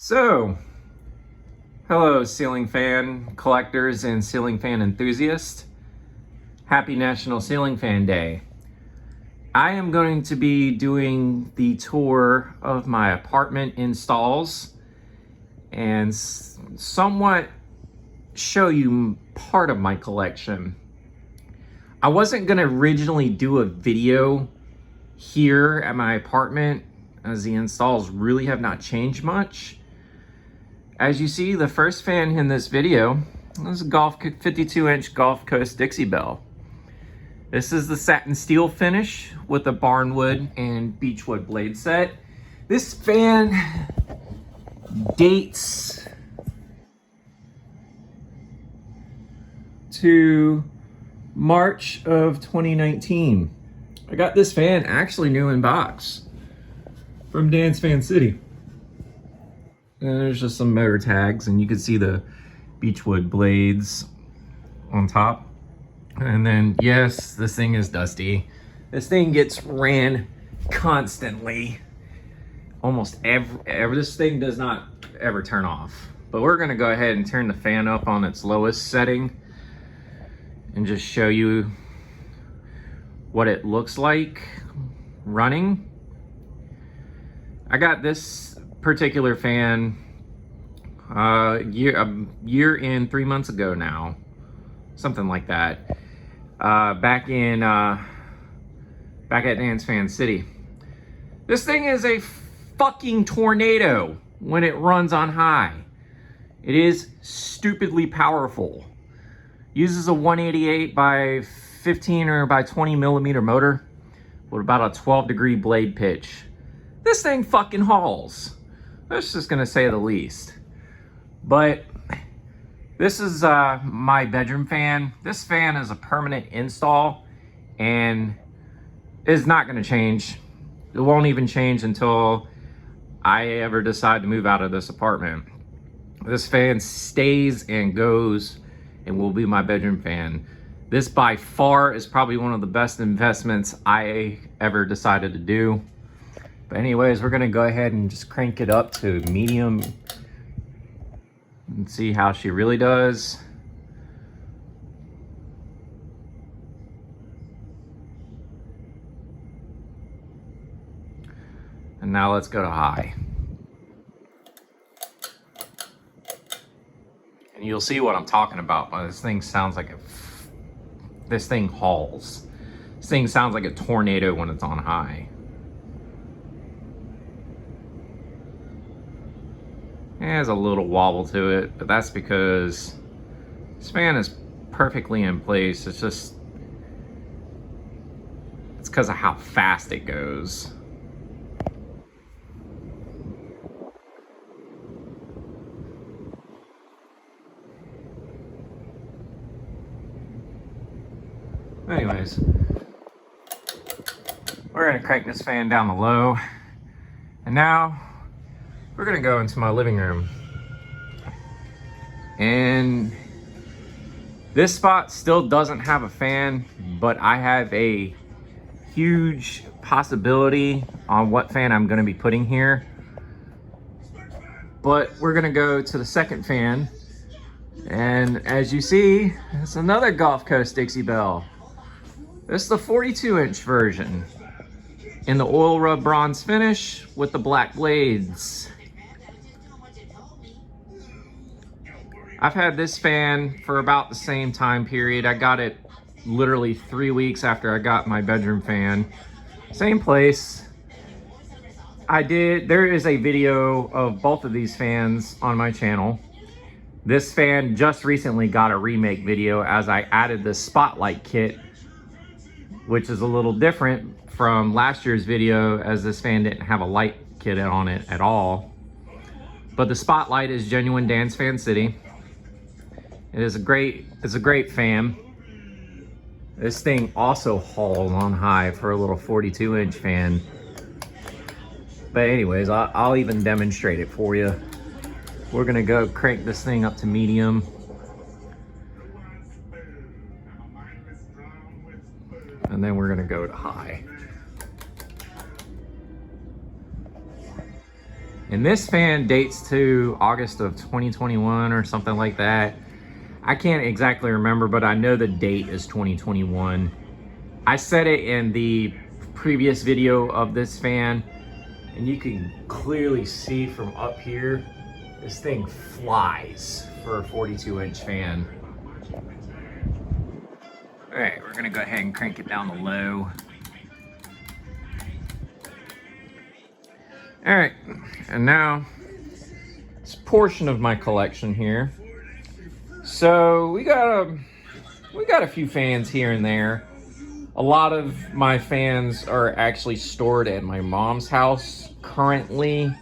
So, hello ceiling fan collectors and ceiling fan enthusiasts. Happy National Ceiling Fan Day. I am going to be doing the tour of my apartment installs and somewhat show you part of my collection. I wasn't going to originally do a video here at my apartment as the installs really have not changed much. As you see, the first fan in this video is a 52-inch Gulf Coast Dixie Belle. This is the satin steel finish with the barnwood and beechwood blade set. This fan dates to March of 2019. I got this fan actually new in box from Dan's Fan City. And there's just some motor tags, and you can see the beechwood blades on top. And then, yes, this thing is dusty. This thing gets ran constantly. Almost this thing does not ever turn off. But we're gonna go ahead and turn the fan up on its lowest setting and just show you what it looks like running. I got this particular fan a year and 3 months ago now, something like that, back at Dan's Fan City. This thing is a fucking tornado when it runs on high. It is stupidly powerful. Uses a 188 by 15 or by 20 millimeter motor with about a 12-degree blade pitch. This thing fucking hauls. That's just gonna say the least. But this is my bedroom fan. This fan is a permanent install and is not gonna change. It won't even change until I ever decide to move out of this apartment. This fan stays and goes and will be my bedroom fan. This by far is probably one of the best investments I ever decided to do. But anyways, we're gonna go ahead and just crank it up to medium and see how she really does. And now let's go to high. And you'll see what I'm talking about, but this thing sounds like this thing hauls. This thing sounds like a tornado when it's on high. It has a little wobble to it, but that's because this fan is perfectly in place. It's because of how fast it goes. Anyways, we're gonna crank this fan down the low, and now we're gonna go into my living room. And this spot still doesn't have a fan, but I have a huge possibility on what fan I'm gonna be putting here. But we're gonna go to the second fan. And as you see, it's another Gulf Coast Dixie Belle. This is the 42-inch version in the oil rub bronze finish with the black blades. I've had this fan for about the same time period. I got it literally 3 weeks after I got my bedroom fan. Same place. There is a video of both of these fans on my channel. This fan just recently got a remake video as I added the spotlight kit, which is a little different from last year's video as this fan didn't have a light kit on it at all. But the spotlight is genuine Dan's Fan City. It's a great fan. This thing also hauls on high for a little 42-inch fan. But anyways, I'll even demonstrate it for you. We're gonna go crank this thing up to medium. And then we're gonna go to high. And this fan dates to August of 2021 or something like that. I can't exactly remember, but I know the date is 2021. I said it in the previous video of this fan, and you can clearly see from up here, this thing flies for a 42-inch fan. All right, we're gonna go ahead and crank it down to low. All right, and now this portion of my collection here. So we got a few fans here and there. A lot of my fans are actually stored at my mom's house currently.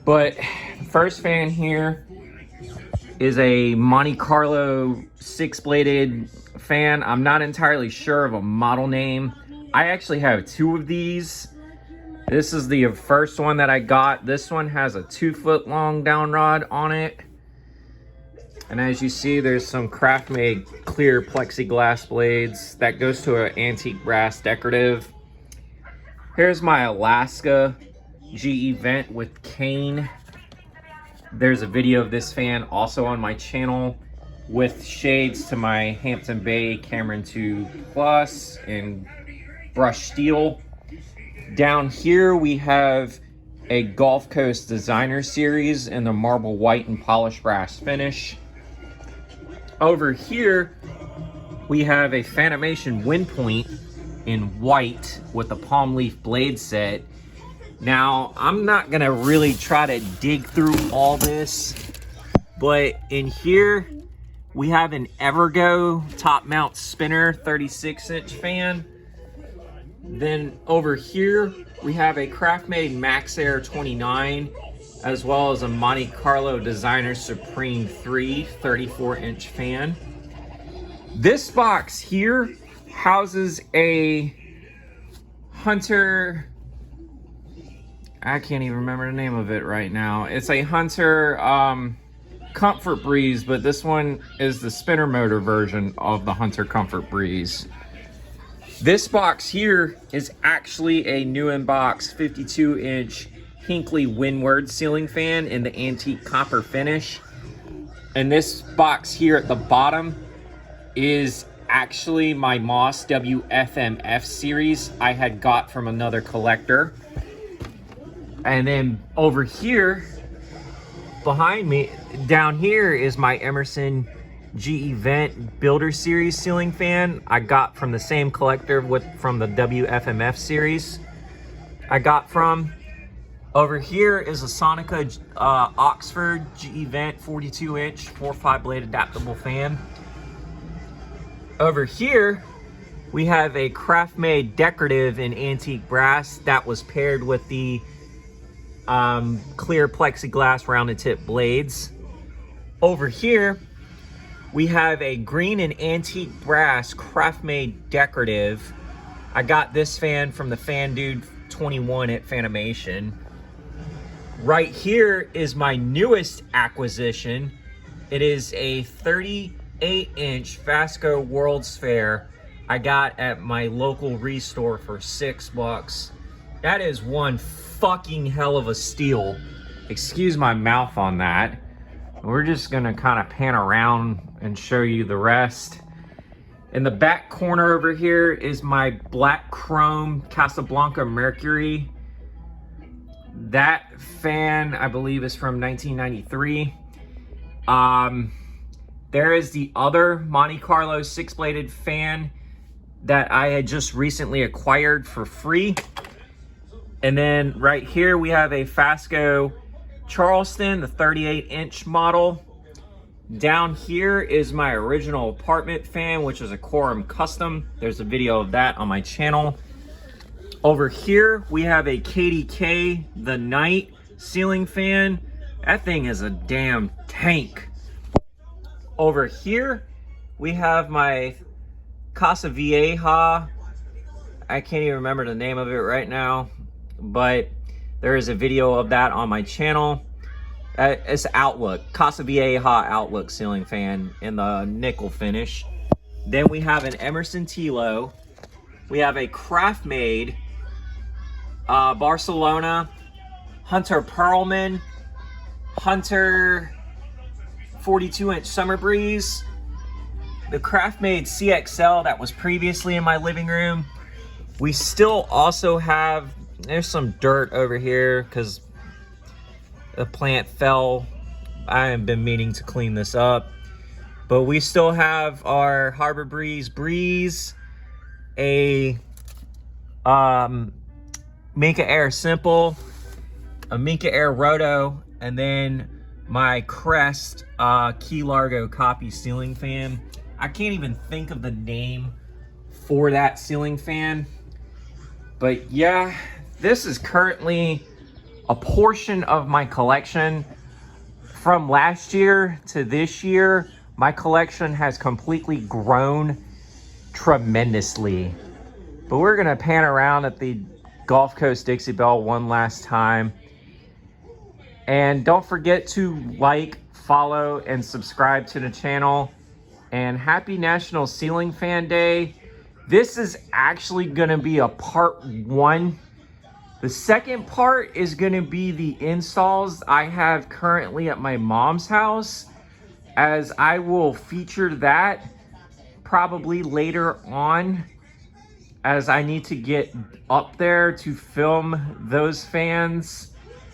But the first fan here is a Monte Carlo 6-bladed fan. I'm not entirely sure of a model name. I actually have 2 of these. This is the first one that I got. This one has a 2-foot long down rod on it. And as you see, there's some craft-made clear plexiglass blades. That goes to an antique brass decorative. Here's my Alaska GE vent with cane. There's a video of this fan also on my channel with shades to my Hampton Bay Cameron 2 Plus in brushed steel. Down here we have a Gulf Coast Designer Series in the marble white and polished brass finish. Over here we have a Fanimation Wind Point in white with a palm leaf blade set. Now, I'm not gonna really try to dig through all this, but in here we have an Evergo top mount spinner 36-inch fan. Then over here we have a Craftmade Max Air 29, as well as a Monte Carlo Designer Supreme 3 34-inch fan. This box here houses a Hunter, I can't even remember the name of it right now. It's a Hunter Comfort Breeze, but this one is the spinner motor version of the Hunter Comfort Breeze. This box here is actually a new in box 52-inch Hinkley Windward ceiling fan in the antique copper finish. And this box here at the bottom is actually my Moss WFMF series I had got from another collector. And then over here, behind me, down here is my Emerson GE Vent Builder Series ceiling fan I got from the same collector from the WFMF series I got from. Over here is a Sonica Oxford GE Vent 42-inch 4-5 blade adaptable fan. Over here we have a Craftmade decorative in antique brass that was paired with the clear plexiglass rounded tip blades. Over here we have a green and antique brass Craftmade decorative. I got this fan from the Fan Dude 21 at Fanimation. Right here is my newest acquisition. It is a 38-inch Fasco World's Fair I got at my local restore for $6. That is one fucking hell of a steal. Excuse my mouth on that. We're just gonna kind of pan around and show you the rest. In the back corner over here is my black chrome Casablanca Mercury. That fan, I believe, is from 1993. There is the other Monte Carlo 6-bladed fan that I had just recently acquired for free. And then right here we have a Fasco Charleston, the 38-inch model. Down here is my original apartment fan, which is a Quorum Custom. There's a video of that on my channel. Over here we have a KDK The Night ceiling fan. That thing is a damn tank. Over here we have my Casa Vieja. I can't even remember the name of it right now, but there is a video of that on my channel. It's Outlook, Casa Vieja Outlook ceiling fan in the nickel finish. Then we have an Emerson Tilo. We have a Craftmade Barcelona Hunter Perlman, Hunter 42-inch Summer Breeze, the Craftmade CXL that was previously in my living room. We still also have, there's some dirt over here because the plant fell. I have been meaning to clean this up. But we still have our Harbor Breeze, a Minka Air Simple, a Minka Air Roto, and then my Crest Key Largo copy ceiling fan. I can't even think of the name for that ceiling fan. But yeah, this is currently a portion of my collection. From last year to this year, my collection has completely grown tremendously. But we're gonna pan around at the Gulf Coast Dixie Belle one last time. And don't forget to like, follow, and subscribe to the channel. And happy National Ceiling Fan Day. This is actually gonna be a part 1. The second part is gonna be the installs I have currently at my mom's house, as I will feature that probably later on, as I need to get up there to film those fans.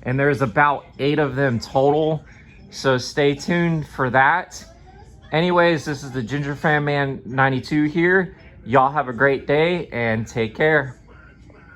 And there's about 8 of them total, so stay tuned for that. Anyways, this is the Ginger Fan Man 92 here. Y'all have a great day and take care.